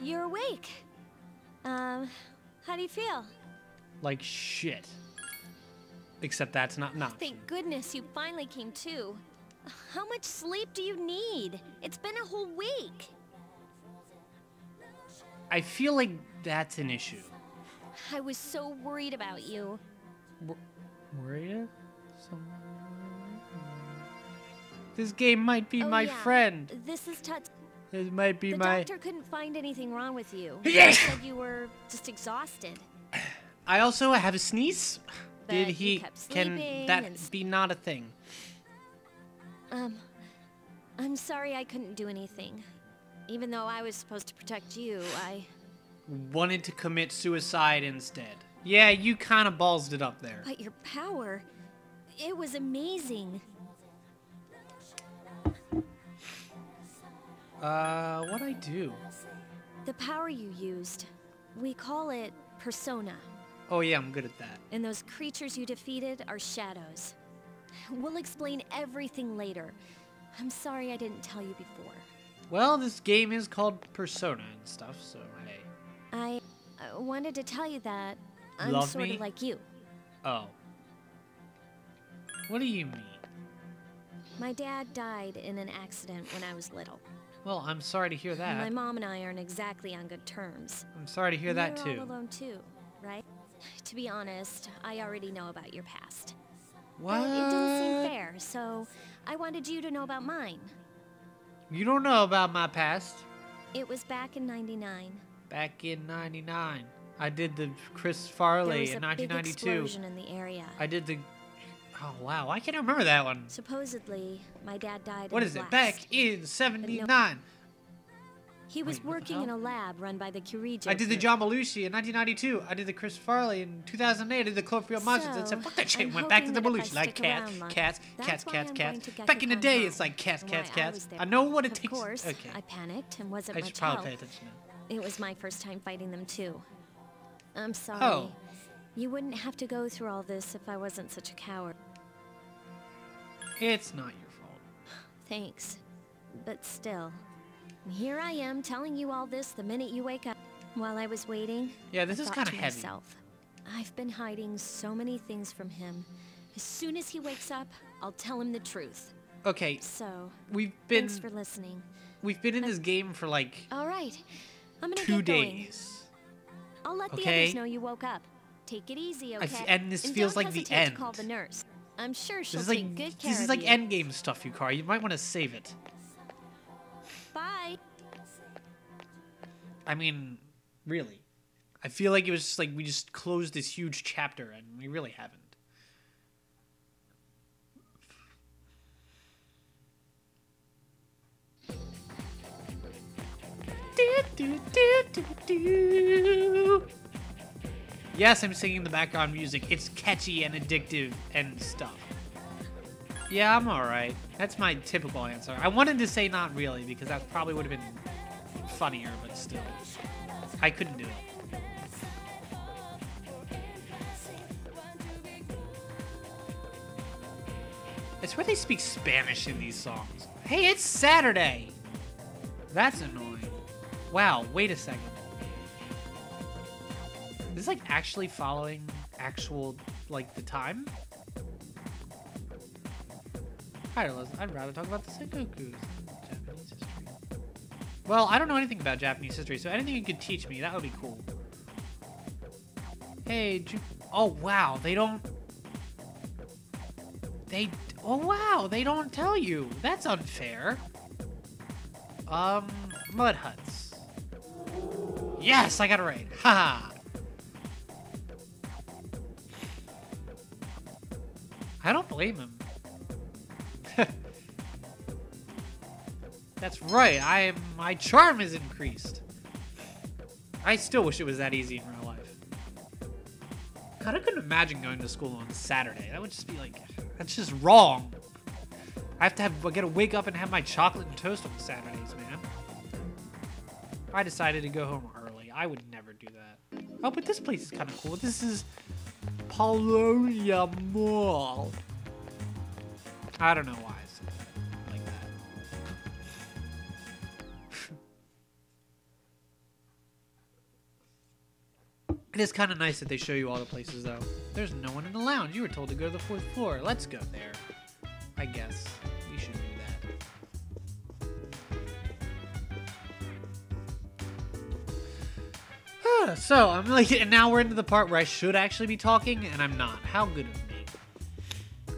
you're awake. How do you feel? Like shit. Except that's not enough. Thank goodness you finally came to. How much sleep do you need? It's been a whole week. I feel like that's an issue. I was so worried about you. Were you? This game might be my yeah. friend. This is Tut. This might be the my... doctor couldn't find anything wrong with you. Yes! He said you were just exhausted. I also have a sneeze. But Did you he... kept Can sleeping that and be not a thing? I'm sorry I couldn't do anything. Even though I was supposed to protect you, I... Wanted to commit suicide instead. Yeah, you kind of ballsed it up there. But your power... It was amazing. What'd I do? The power you used, we call it persona. Oh yeah, I'm good at that. And those creatures you defeated are shadows. We'll explain everything later. I'm sorry I didn't tell you before. Well, this game is called Persona and stuff, so hey. I wanted to tell you that I'm Love sort me? of like you. Oh. What do you mean? My dad died in an accident when I was little. Well, I'm sorry to hear that. My mom and I aren't exactly on good terms. I'm sorry to hear that You're too. all alone too, right? To be honest, I already know about your past. What? But it didn't seem fair, so I wanted you to know about mine. You don't know about my past. It was back in '99. Back in '99. I did the Chris There Farley was in a big 1992. explosion in the area. I did the... Oh, wow. I can't remember that one. Supposedly, my dad died What in is a it? blast. Back in 79. He was Wait, what the working in hell? a lab run by the Curie I did the group. John Belushi in 1992. I did the Chris Farley in 2008. I did the Cloverfield Monsters. And said, fuck that shit. I'm Went back to the hoping that if Belushi. I Like stick cats, around long- cats, That's cats, why cats, I'm going cats. to get Back you in the on day, high it's like cats, and cats, why I cats. was there. I know what it Of takes. course, Okay. I panicked and wasn't I much should probably help. pay attention now. It was my first time fighting them too. I'm sorry. Oh. You wouldn't have to go through all this if I wasn't such a coward. It's not your fault. Thanks. But still. Here I am telling you all this the minute you wake up. While I was waiting, Yeah, this I is thought kind of to heavy. myself, I've been hiding so many things from him. As soon as he wakes up, I'll tell him the truth. Okay, So, we've been thanks for listening. in this game for like All right, I'm gonna 2 get going. days. I'll let the Okay. others know you woke up. Take it easy, okay? and this feels don't like the hesitate to call end. the nurse. I'm sure she'll This is take like good care this is of like you. endgame stuff, Yukari. You might want to save it. Bye. I mean, really. I feel like it was just like we just closed this huge chapter and we really haven't. Yes, I'm singing the background music. It's catchy and addictive and stuff. Yeah, I'm alright. That's my typical answer. I wanted to say not really because that probably would have been funnier, but still. I couldn't do it. It's where they speak Spanish in these songs. Hey, it's Saturday! That's annoying. Wow, wait a second. Is this like actually following actual, like, the time? Alright, I'd rather talk about the Sengokus. Japanese history. Well, I don't know anything about Japanese history, so anything you could teach me, that would be cool. Hey, oh wow, they don't... Oh wow, they don't tell you. That's unfair. Mud huts. Yes, I got it right. Haha. I don't blame him. That's right. My charm is increased. I still wish it was that easy in real life. God, I couldn't imagine going to school on Saturday. That would just be like, that's just wrong. I gotta wake up and have my chocolate and toast on Saturdays, man. I decided to go home early. I would never do that. Oh, but this place is kind of cool. This is Polonia Mall. I don't know why I said that like that. It is kind of nice that they show you all the places, though. There's no one in the lounge. You were told to go to the 4th floor. Let's go there. I guess we should do that. So, I'm like, and now we're into the part where I should actually be talking, and I'm not. How good of me.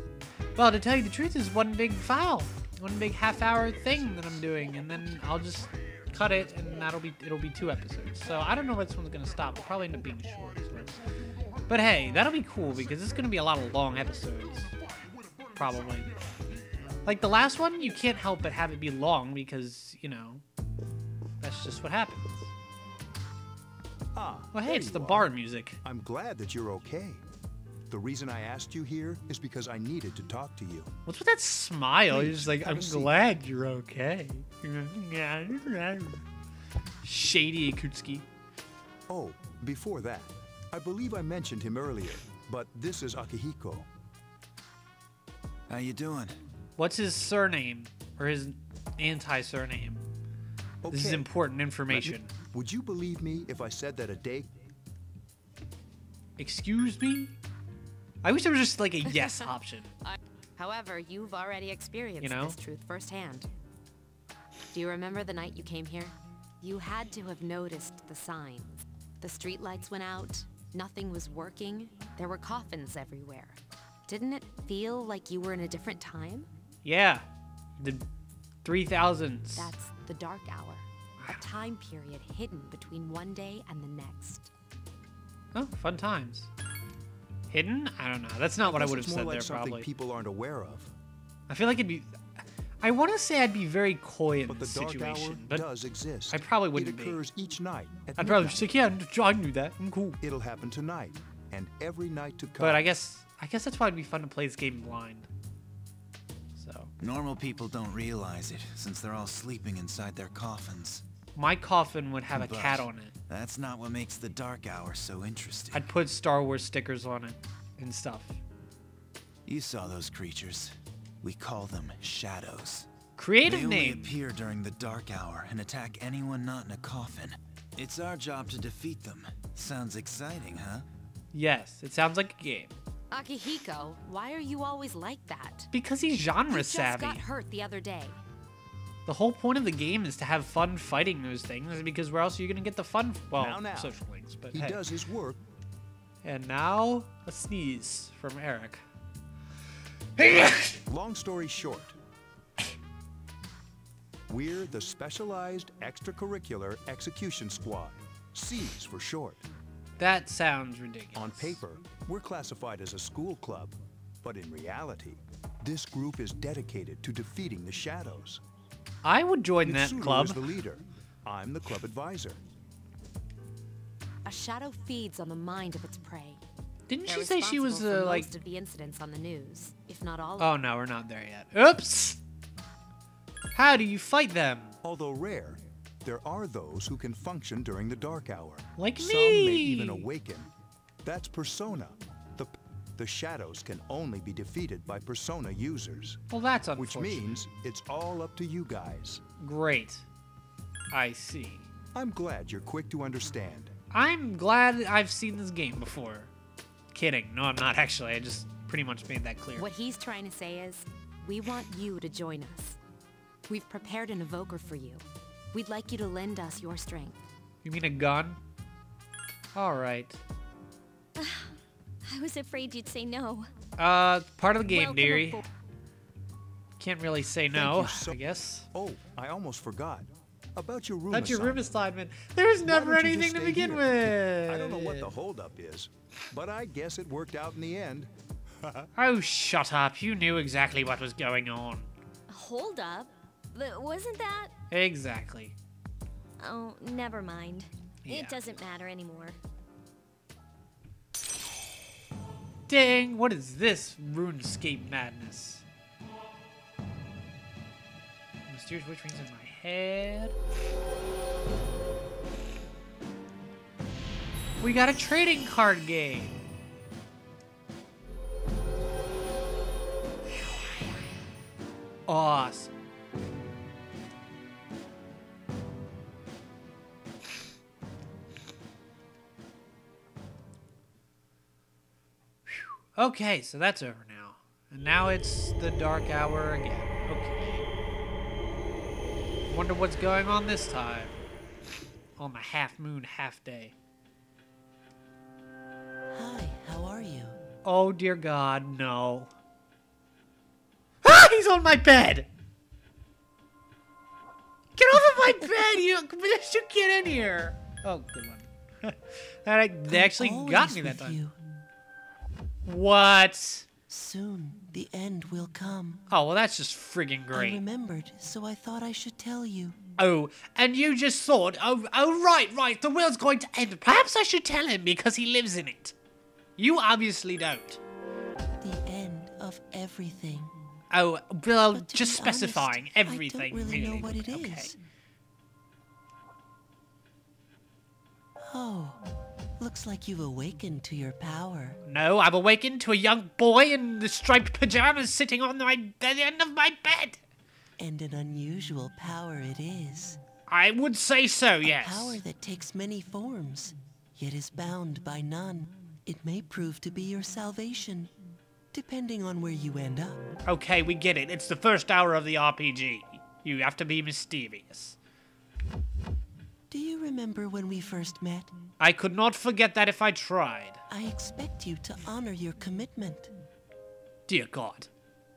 Well, to tell you the truth, is one big file. One big half-hour thing that I'm doing, and then I'll just cut it, and it'll be 2 episodes. So I don't know when this one's gonna stop. It'll probably end up being short. But hey, that'll be cool because it's gonna be a lot of long episodes. Probably. Like the last one, you can't help but have it be long because, you know, that's just what happens. Well, hey, it's the bar music. I'm glad that you're okay. The reason I asked you here is because I needed to talk to you. What's with that smile? Please, You're just like, have I'm a seat. glad you're okay. Shady Akutsuki. Oh, before that, I believe I mentioned him earlier, but this is Akihiko. How you doing? What's his surname? Or his anti-surname? This is Okay. important information. Would you believe me if I said that a day... Excuse me? I wish there was just like a yes option. However, you've already experienced You know? this truth firsthand. Do you remember the night you came here? You had to have noticed the signs. The streetlights went out, nothing was working, there were coffins everywhere. Didn't it feel like you were in a different time? Yeah. The 3000s. That's the dark hour, a time period hidden between one day and the next. Oh, fun times. Hidden? I don't know. That's not what I guess would have it's more said like there, something probably. people aren't aware of. I feel like it'd be... I want to say I'd be very coy in But the this dark situation, hour but does exist. I probably wouldn't It be. occurs each night at I'd probably midnight. just like, yeah, I knew that. I'm cool. It'll happen tonight, and every night to come. But I guess that's why it'd be fun to play this game blind. So, Normal people don't realize it, since they're all sleeping inside their coffins. my coffin would have a But cat on it. That's not what makes the dark hour so interesting. I'd put Star Wars stickers on it and stuff. You saw those creatures. We call them shadows. Creative They only name. appear during the dark hour and attack anyone not in a coffin. It's our job to defeat them. Sounds exciting, huh? Yes, it sounds like a game. Akihiko, why are you always like that? Because he's genre You just savvy. got hurt the other day. The whole point of the game is to have fun fighting those things, because where else are you going to get the fun? Well, Now. social links, but He hey. does his work. And now, a sneeze from Eric. Long story short, we're the Specialized Extracurricular Execution Squad, C's for short. That sounds ridiculous. On paper, we're classified as a school club, but in reality, this group is dedicated to defeating the shadows. I would join that Mitsuru club. is the leader. I'm the club advisor. A shadow feeds on the mind of its prey. Didn't They're she say she was responsible for like? most of the incidents on the news, if not all. Oh no, we're not there yet. Oops. How do you fight them? Although rare, there are those who can function during the dark hour. Like Some me. may even awaken. That's Persona. The shadows can only be defeated by Persona users. Well, that's Which unfortunate. means it's all up to you guys. Great. I see. I'm glad you're quick to understand. I'm glad I've seen this game before. Kidding. No, I'm not actually. I just pretty much made that clear. What he's trying to say is, we want you to join us. We've prepared an evoker for you. We'd like you to lend us your strength. You mean a gun? All right. I was afraid you'd say no. Part of the game, Welcome dearie. aboard. Can't really say no, you so- I guess. Oh, I almost forgot. About your room That's your room assignment. assignment. There's Why never don't you anything just to stay begin here? with. I don't know what the holdup is, but I guess it worked out in the end. Oh, shut up. You knew exactly what was going on. Hold up. Wasn't that? Exactly. Oh, never mind. Yeah. It doesn't matter anymore. Dang, what is this RuneScape madness? Mysterious witch rings in my head. We got a trading card game. Awesome. Okay, so that's over now. And now it's the dark hour again. Okay. Wonder what's going on this time. On the half moon, half day. Hi, how are you? Oh, dear God, no. Ah, he's on my bed! Get off of my bed! You get in here! Oh, good one. They actually got me that time. You. What? Soon, the end will come. Oh, well, that's just friggin' I great. remembered, so I thought I should tell you. Oh, and you just thought, right, the world's going to end. Perhaps I should tell him because he lives in it. You obviously don't. The end of everything. Oh, well, But to just be honest, specifying everything. I don't really know what it Okay. is. Oh, looks like you've awakened to your power. No, I've awakened to a young boy in the striped pajamas sitting on the end of my bed. And an unusual power it is. I would say so, yes. Power that takes many forms, yet is bound by none. It may prove to be your salvation, depending on where you end up. Okay, we get it. It's the first hour of the RPG. You have to be mysterious. Do you remember when we first met? I could not forget that if I tried. I expect you to honor your commitment. Dear God.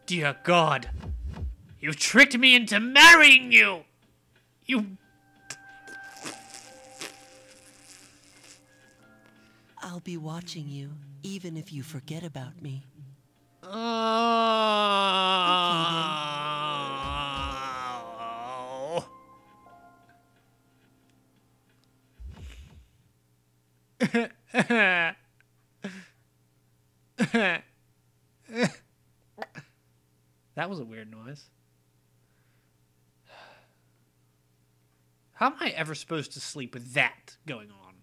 Dear God. You tricked me into marrying you! You... I'll be watching you, even if you forget about me. That was a weird noise. How am I ever supposed to sleep with that going on?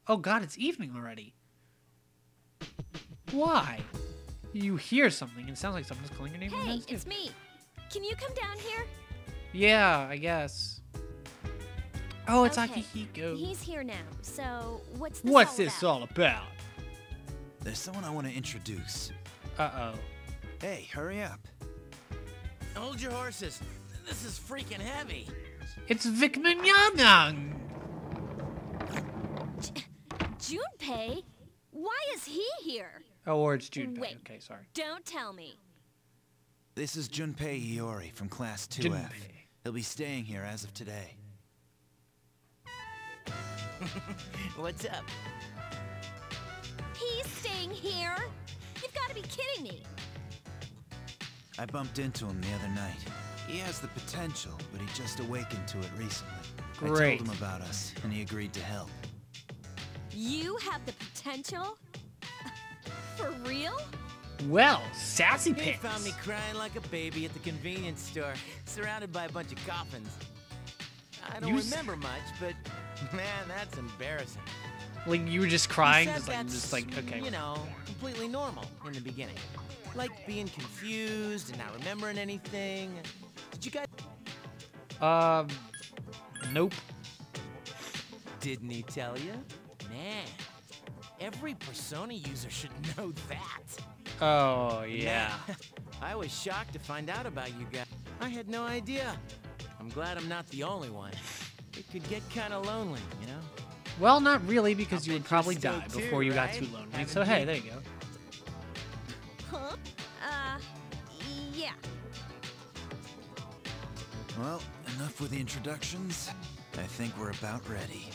Oh God, it's evening already. Why? You hear something. It sounds like someone's calling your name. Hey, it's me. Can you come down here? Yeah, I guess. Oh, it's Okay, Akihiko. He's here now, so what's this What's all this about? all about? There's someone I want to introduce. Uh-oh. Hey, hurry up. Hold your horses. This is freaking heavy. It's Vic Mignonang! Junpei? Why is he here? Oh, or it's Junpei. Wait. Okay, sorry. Don't tell me. This is Junpei Iori from Class 2F. Junpei. He'll be staying here as of today. What's up? He's staying here? You've got to be kidding me. I bumped into him the other night. He has the potential, but he just awakened to it recently. I Great. told him about us, and he agreed to help. You have the potential? For real? Well, sassy He pants. found me crying like a baby at the convenience store, surrounded by a bunch of coffins. I don't You s- remember much, but man, that's embarrassing. Like, you were just He crying, said just that's, like, okay. you know, completely normal in the beginning. Like being confused and not remembering anything. Did you guys... Nope. Didn't he tell you? Man, every Persona user should know that. Oh, yeah. I was shocked to find out about you guys. I had no idea. I'm glad I'm not the only one. It could get kind of lonely, you know? Well, not really, because I'll you would bet probably you still die do, before you got right? too lonely. Haven't So, hey, you? there you go. Huh? Yeah. Well, enough with the introductions. I think we're about ready.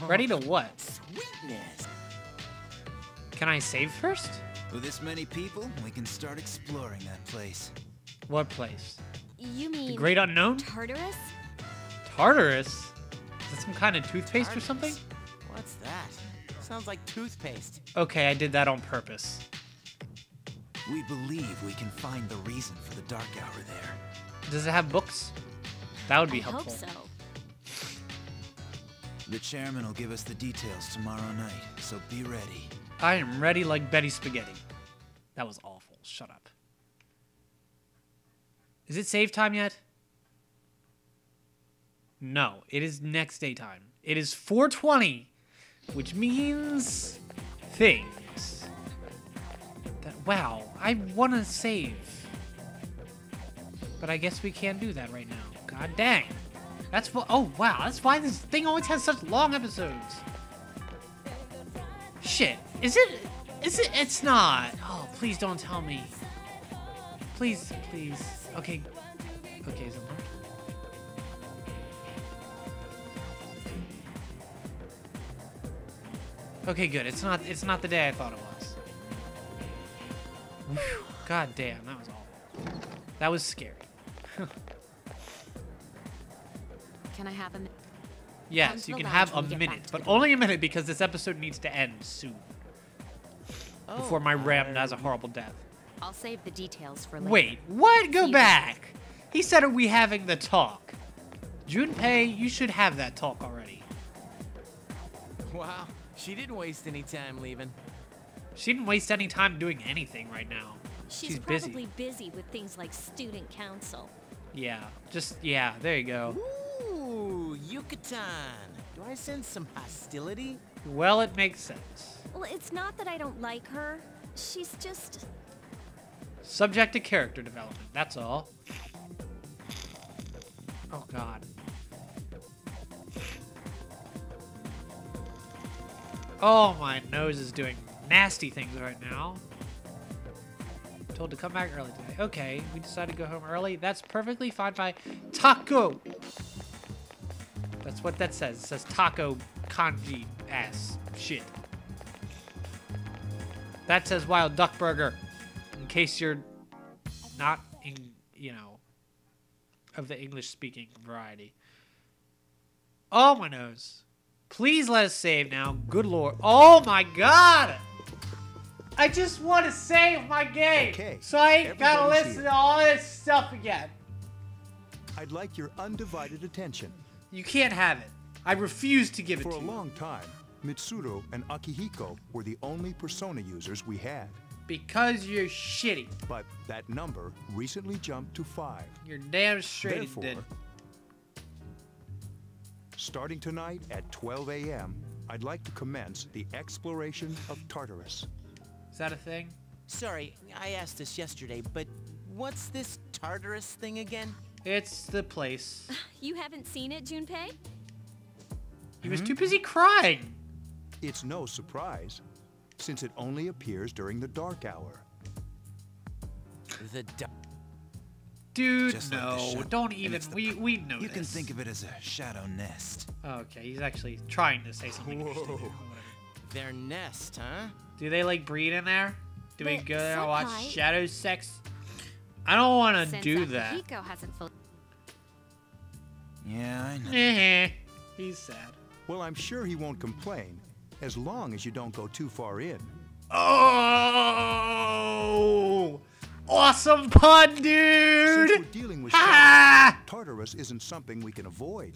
Ready to what? Sweetness. Can I save first? With this many people, we can start exploring that place. What place? You mean The Great Unknown? Tartarus? Tartarus? Is that some kind of toothpaste or something? What's that? Sounds like toothpaste. Okay, I did that on purpose. We believe we can find the reason for the dark hour there. Does it have books? That would be I helpful. hope so. The chairman will give us the details tomorrow night, so be ready. I am ready like Betty Spaghetti. That was awful. Shut up. Is it save time yet? No, it is next day time. It is 4:20, which means things. Wow, I want to save. But I guess we can't do that right now. God dang. That's what. Oh, wow. That's why this thing always has such long episodes. Shit. Is it? It's not. Oh, please don't tell me. Please, please. Okay. Okay, is it marked? Okay, good. It's not the day I thought it was. Whew. God damn, that was awful. That was scary. Can I have a minute? Yes, you can have a minute, but only a minute because this episode needs to end soon. Before my ram has a horrible death. I'll save the details for later. Wait, what? Go back! He said, are we having the talk? Junpei, you should have that talk already. Wow, she didn't waste any time leaving. She didn't waste any time doing anything right now. She's probably busy with things like student council. Yeah, yeah, there you go. Ooh, Yucatan. Do I sense some hostility? Well, it makes sense. Well, it's not that I don't like her. She's just... Subject to character development, that's all. Oh, God. Oh, my nose is doing nasty things right now. Told to come back early today. Okay, we decided to go home early. That's perfectly fine by taco. That's what that says. It says taco kanji ass shit. That says wild duck burger. In case you're not in, you know, of the English speaking variety. Oh, my nose. Please let us save now. Good lord. Oh my god! I just want to save my game. Okay, so I ain't gotta everybody's listen here. to all this stuff again. I'd like your undivided attention. You can't have it. I refuse to give it For to a you. long time, Mitsuru and Akihiko were the only persona users we had. Because you're shitty. But that number recently jumped to 5. You're damn straight it Therefore, did. starting tonight at 12 a.m., I'd like to commence the exploration of Tartarus. Is that a thing? Sorry, I asked this yesterday, but what's this Tartarus thing again? It's the place. You haven't seen it, Junpei? He was too busy crying. It's no surprise, since it only appears during the dark hour. The Dude, Just like the no. shadow. Don't And even. it's the- We know You this. can think of it as a shadow nest. Okay, he's actually trying to say something interesting. Whoa. Whatever. their nest, huh? Do they like breed in there? Do we But go there and watch Senpai- shadow sex? I don't want to Since do that. Akihiko hasn't fully... Yeah, I know. He's sad. Well, I'm sure he won't complain, as long as you don't go too far in. Oh! Awesome pun, Since dude! we're dealing with shadows, Ah! Tartarus isn't something we can avoid.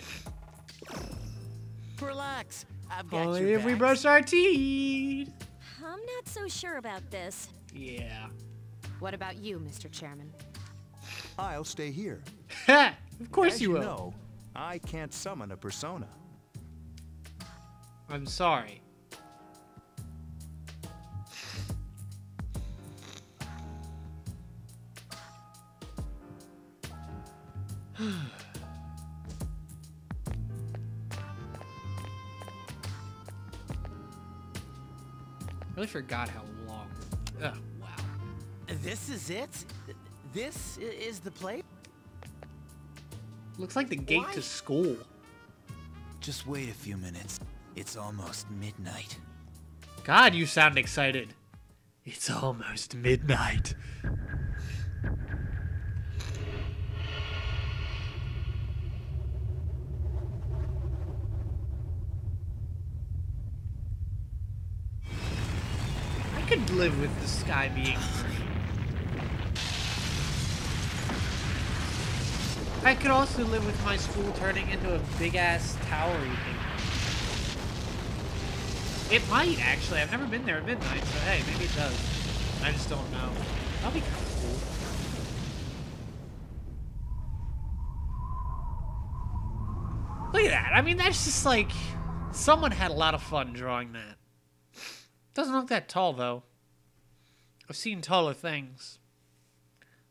Relax, I've got Only your if we back. brush our teeth. I'm not so sure about this. Yeah. What about you, Mr. Chairman? I'll stay here. of course As you will. know, I can't summon a persona. I'm sorry. I really forgot how long. Oh, wow. This is it? This is the place? Looks like the gate Why? to school. Just wait a few minutes. It's almost midnight. God, you sound excited. It's almost midnight. I could live with the sky being green. I could also live with my school turning into a big-ass towery thing. It might, actually. I've never been there at midnight, so hey, maybe it does. I just don't know. That'll be kind of cool. Look at that. I mean, that's just like... Someone had a lot of fun drawing that. Doesn't look that tall, though. I've seen taller things.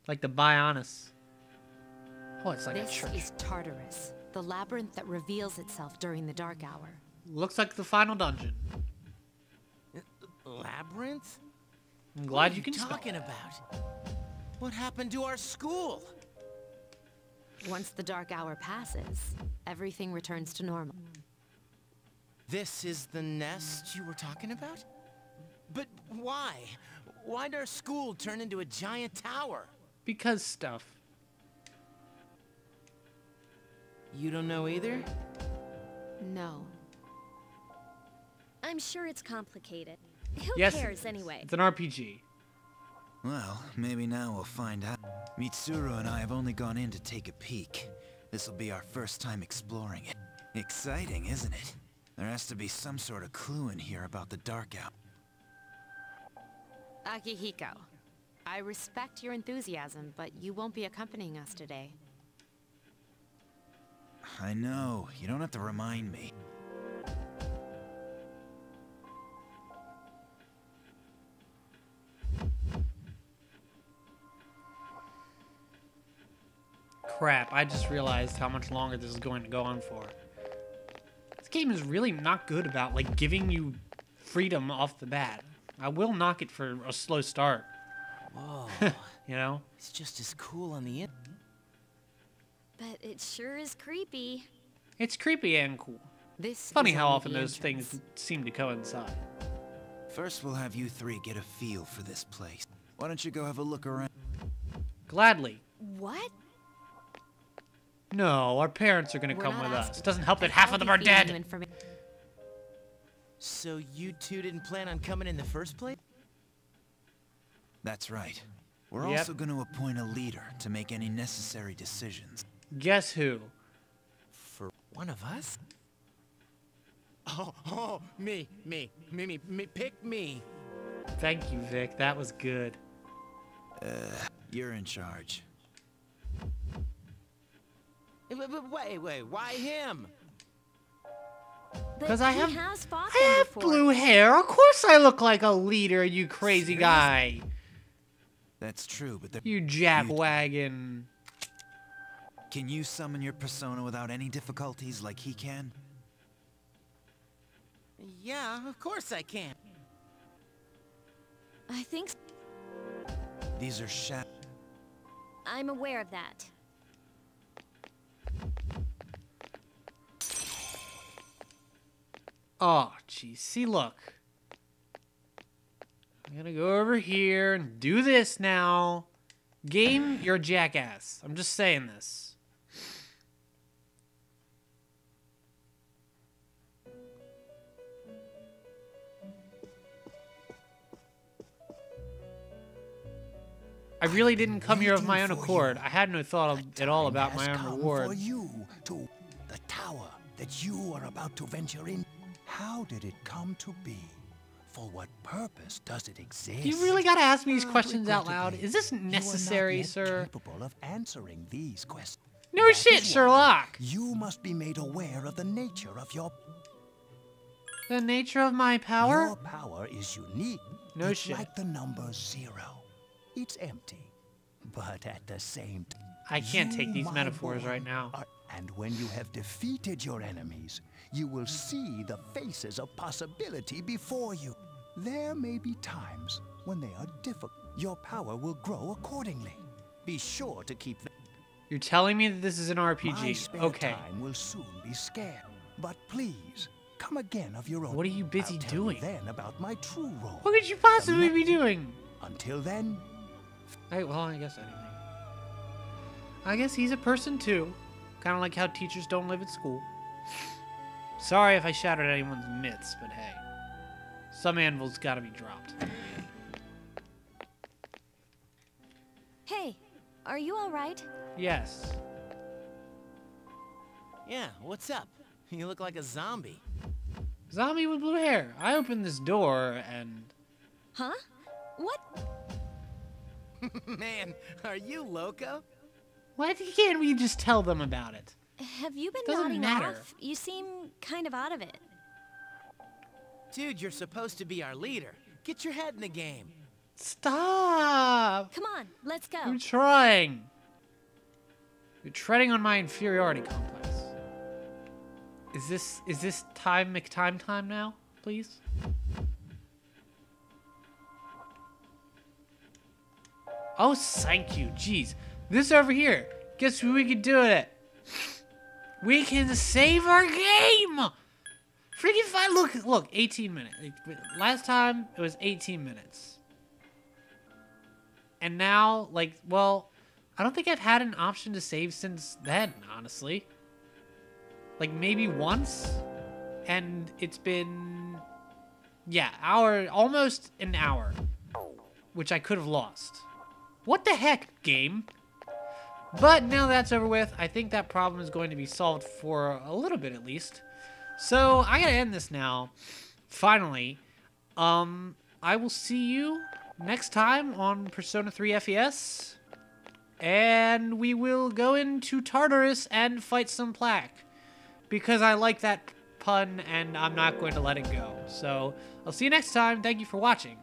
Like the Bionis. Oh, it's like a church. This is Tartarus, the labyrinth that reveals itself during the dark hour. Looks like the final dungeon. Labyrinth? I'm glad What you are can spell. talking about? What happened to our school? Once the dark hour passes, everything returns to normal. This is the nest you were talking about? But why? Why'd our school turn into a giant tower? Because stuff. You don't know either? No. I'm sure it's complicated. Who Yes, cares anyway? It's an RPG. Well, maybe now we'll find out. Mitsuru and I have only gone in to take a peek. This'll be our first time exploring it. Exciting, isn't it? There has to be some sort of clue in here about the dark hour. Akihiko, I respect your enthusiasm, but you won't be accompanying us today. I know, you don't have to remind me. Crap, I just realized how much longer this is going to go on for. This game is really not good about, like, giving you freedom off the bat. I will knock it for a slow start. Whoa. You know? It's just as cool on the But it sure is creepy. It's creepy and cool. This Funny is how only often the those entrance. things seem to coincide. First, we'll have you three get a feel for this place. Why don't you go have a look around? Gladly. What? No, our parents are gonna We're come not with us. asking. Doesn't help that And half I'll of them be are feeding you dead. informa- So you two didn't plan on coming in the first place? That's right. We're Yep. also going to appoint a leader to make any necessary decisions. Guess who? For one of us? Oh, me, pick me. Thank you, Vic. That was good. You're in charge. Wait, why him? Because But I he have, has fought I them have before. blue hair. Of course I look like a leader, you crazy guy. That's true, but You jackwagon. can you summon your persona without any difficulties like he can? Yeah, of course I can. I think These are I'm aware of that. Oh, geez. See, look. I'm gonna go over here and do this now. Game, you're a jackass. I'm just saying this. I really didn't come here of my own accord. I had no thought at all about my own reward. For you to the tower that you are about to venture in. How did it come to be? For what purpose does it exist? You really gotta ask me these questions out Regrettably, loud. Is this you are not necessary, yet sir? capable of answering these questions. No That shit, is why Sherlock. You must be made aware of the nature of your The nature of my power? Your power is unique. No it's shit. like the number 0. It's empty, but at the same time, I can't take these my metaphors boy, right now. And when you have defeated your enemies, you will see the faces of possibility before you. There may be times when they are difficult. Your power will grow accordingly. Be sure to keep them. You're telling me that this is an My RPG. spare Okay. time will soon be scarce. But please, come again of your own. What are you busy I'll tell you doing? then about my true role. What could you possibly be doing? Until then, Well, I guess anything. I guess he's a person too. Kind of like how teachers don't live at school. Sorry if I shattered anyone's myths, but hey. Some anvil's gotta be dropped. Hey, are you all right? Yes. Yeah, what's up? You look like a zombie. Zombie with blue hair. I opened this door and... Huh? What? Man, are you loco? Why can't we just tell them about it? Have you been Doesn't nodding matter. off? You seem kind of out of it. Dude, you're supposed to be our leader. Get your head in the game. Stop! Come on, let's go. I'm trying. You're treading on my inferiority complex. Is this time now, please? Oh, thank you. Jeez. This over here. Guess what we can do with it? We can save our game! Freaking fine. Look, 18 minutes. Last time, it was 18 minutes. And now, like, well, I don't think I've had an option to save since then, honestly. Like, maybe once? And it's been... yeah, almost an hour. Which I could have lost. What the heck, game? But now that's over with, I think that problem is going to be solved for a little bit at least. So, I gotta end this now. Finally. I will see you next time on Persona 3 FES. And we will go into Tartarus and fight some plaque. Because I like that pun and I'm not going to let it go. So, I'll see you next time. Thank you for watching.